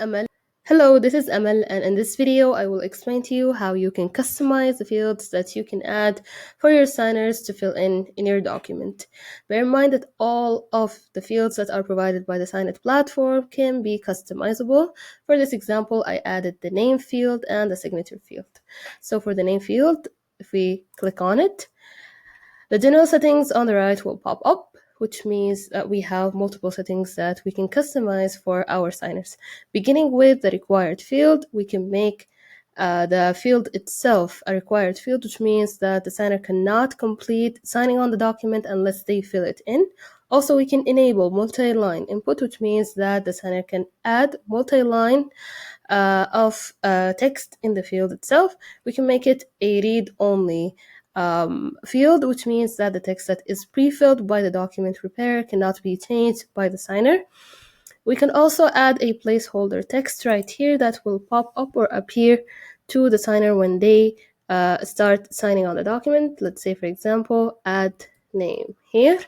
Amal. Hello, this is Amal, and in this video, I will explain to you how you can customize the fields that you can add for your signers to fill in your document. Bear in mind that all of the fields that are provided by the Signit platform can be customizable. For this example, I added the name field and the signature field. So for the name field, if we click on it, the general settings on the right will pop up, which means that we have multiple settings that we can customize for our signers. Beginning with the required field, we can make the field itself a required field, which means that the signer cannot complete signing on the document unless they fill it in. Also, we can enable multi-line input, which means that the signer can add multi-line of text in the field itself. We can make it a read-only field, which means that the text that is pre-filled by the document preparer cannot be changed by the signer. We can also add a placeholder text right here that will pop up or appear to the signer when they start signing on the document. Let's say, for example, add name here.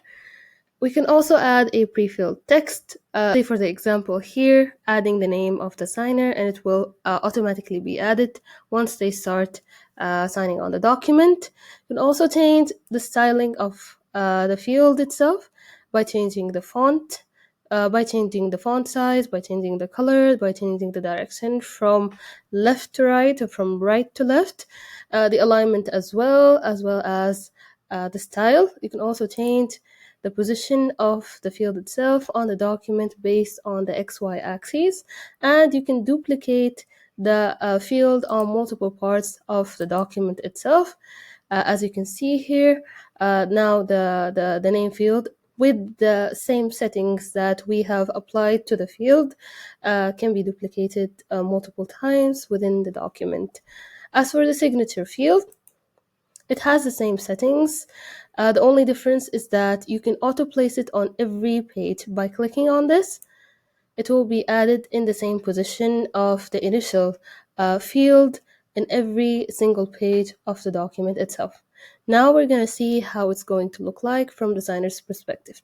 We can also add a pre-filled text, say for the example here, adding the name of the signer, and it will automatically be added once they start signing on the document. You can also change the styling of the field itself by changing the font, by changing the font size, by changing the color, by changing the direction from left to right or from right to left, the alignment as well as the style. You can also change the position of the field itself on the document based on the XY axis, and you can duplicate the field on multiple parts of the document itself. As you can see here, now the name field with the same settings that we have applied to the field can be duplicated multiple times within the document. As for the signature field, it has the same settings. The only difference is that you can auto place it on every page. By clicking on this, it will be added in the same position of the initial field in every single page of the document itself. Now we're going to see how it's going to look like from the signer's perspective.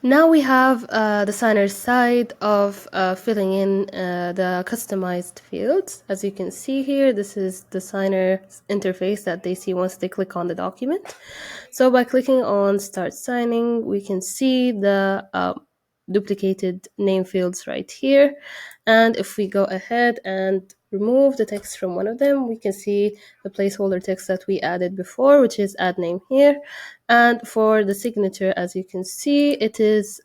Now we have the signer's side of filling in the customized fields. As you can see here, this is the signer's interface that they see once they click on the document. So by clicking on Start Signing, we can see the duplicated name fields right here. And if we go ahead and remove the text from one of them, we can see the placeholder text that we added before, which is add name here. And for the signature, as you can see, it is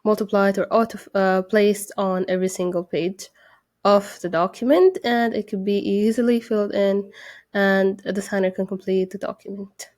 multiplied or auto placed on every single page of the document, and it could be easily filled in and the signer can complete the document.